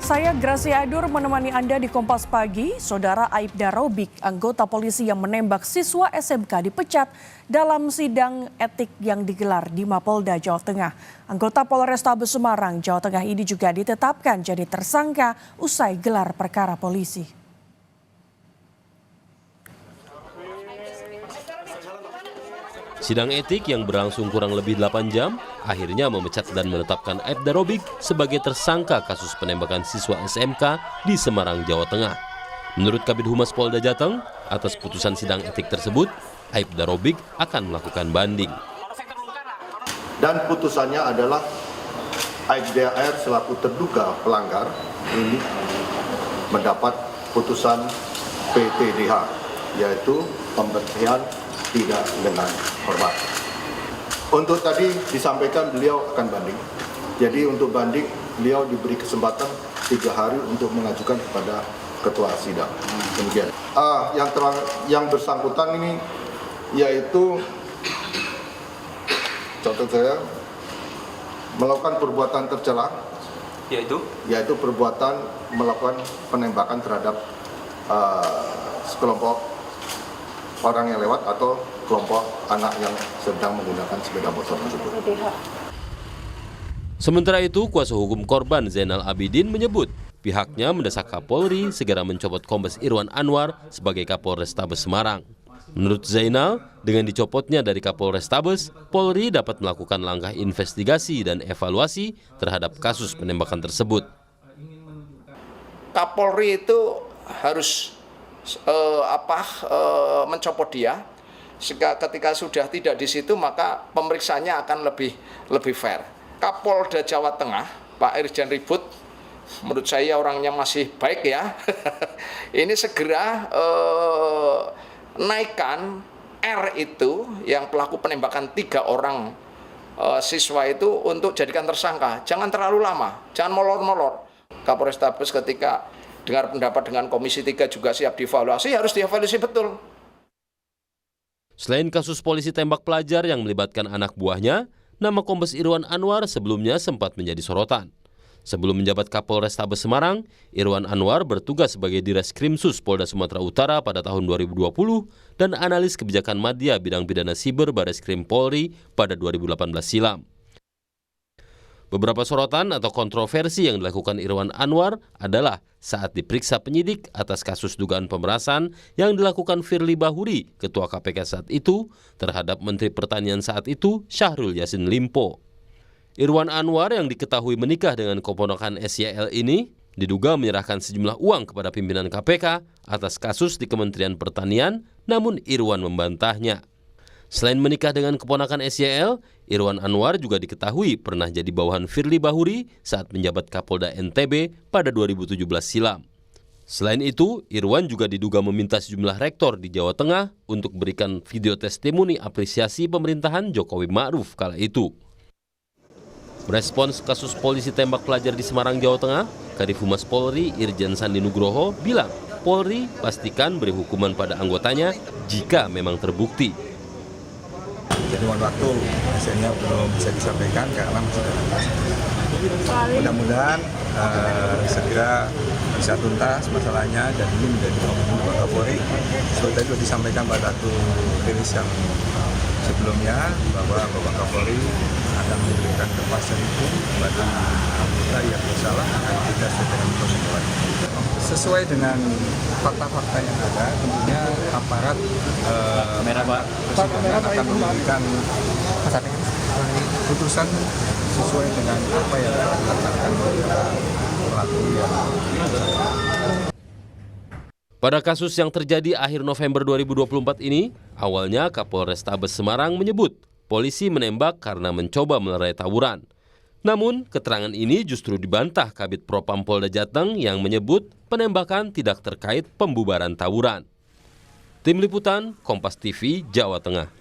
Saya Gracia Adur menemani Anda di Kompas Pagi. Saudara Aibda Robik, anggota polisi yang menembak siswa SMK dipecat dalam sidang etik yang digelar di Mapolda, Jawa Tengah. Anggota Polrestabes Semarang, Jawa Tengah ini juga ditetapkan jadi tersangka usai gelar perkara polisi. Sidang etik yang berlangsung kurang lebih 8 jam akhirnya memecat dan menetapkan Aibda Robik sebagai tersangka kasus penembakan siswa SMK di Semarang, Jawa Tengah. Menurut Kabid Humas Polda Jateng, atas putusan sidang etik tersebut, Aibda Robik akan melakukan banding. Dan putusannya adalah Aibda R selaku terduga pelanggar ini mendapat putusan PTDH, yaitu pemberhentian tidak dengan hormat. Untuk tadi disampaikan beliau akan banding. Jadi untuk banding beliau diberi kesempatan 3 hari untuk mengajukan kepada ketua sidang. Demikian. Yang bersangkutan ini yaitu contoh saya melakukan perbuatan tercela, yaitu perbuatan melakukan penembakan terhadap sekelompok orang yang lewat atau kelompok anak yang sedang menggunakan sepeda motor tersebut. Sementara itu, kuasa hukum korban Zainal Abidin menyebut pihaknya mendesak Kapolri segera mencopot Kombes Irwan Anwar sebagai Kapolrestabes Semarang. Menurut Zainal, dengan dicopotnya dari Kapolrestabes, Polri dapat melakukan langkah investigasi dan evaluasi terhadap kasus penembakan tersebut. Kapolri itu harus mencopot dia. Ketika sudah tidak di situ, maka pemeriksaannya akan lebih fair. Kapolda Jawa Tengah, Pak Irjen Ribut, menurut saya orangnya masih baik ya. Ini segera naikkan R itu yang pelaku penembakan 3 orang siswa itu untuk jadikan tersangka. Jangan terlalu lama, jangan molor-molor. Kapolrestabes ketika dengar pendapat dengan Komisi 3 juga siap dievaluasi, harus dievaluasi betul. Selain kasus polisi tembak pelajar yang melibatkan anak buahnya, nama Kombes Irwan Anwar sebelumnya sempat menjadi sorotan. Sebelum menjabat Kapolrestabes Semarang, Irwan Anwar bertugas sebagai Direskrimsus Polda Sumatera Utara pada tahun 2020 dan analis kebijakan madya bidang pidana siber Bareskrim Polri pada 2018 silam. Beberapa sorotan atau kontroversi yang dilakukan Irwan Anwar adalah saat diperiksa penyidik atas kasus dugaan pemerasan yang dilakukan Firly Bahuri, Ketua KPK saat itu, terhadap Menteri Pertanian saat itu, Syahrul Yassin Limpo. Irwan Anwar yang diketahui menikah dengan keponakan SYL ini diduga menyerahkan sejumlah uang kepada pimpinan KPK atas kasus di Kementerian Pertanian, namun Irwan membantahnya. Selain menikah dengan keponakan SYL, Irwan Anwar juga diketahui pernah jadi bawahan Firly Bahuri saat menjabat Kapolda NTB pada 2017 silam. Selain itu, Irwan juga diduga meminta sejumlah rektor di Jawa Tengah untuk berikan video testimoni apresiasi pemerintahan Jokowi Ma'ruf kala itu. Merespons kasus polisi tembak pelajar di Semarang, Jawa Tengah, Kadif Humas Polri Irjen Sandi Nugroho bilang Polri pastikan beri hukuman pada anggotanya jika memang terbukti. Jadi mohon waktu, hasilnya belum bisa disampaikan karena masih dalam proses. Mudah-mudahan segera bisa tuntas masalahnya dan ini menjadi komitmen Pak Kapolri. Seperti tadi sudah disampaikan pada waktu rilis yang sebelumnya bahwa Bapak Kapolri akan memberikan kepastian hukum kepada anggota yang bersalah akan tidak sesuai dengan ketentuan. Sesuai dengan fakta-fakta yang ada, tentunya aparat Presiden akan memberikan putusan sesuai dengan apa yang dilakukan oleh pelaku yang Pada kasus yang terjadi akhir November 2024 ini, awalnya Kapolrestabes Semarang menyebut polisi menembak karena mencoba melerai tawuran. Namun, keterangan ini justru dibantah Kabid Propam Polda Jateng yang menyebut penembakan tidak terkait pembubaran tawuran. Tim Liputan, Kompas TV, Jawa Tengah.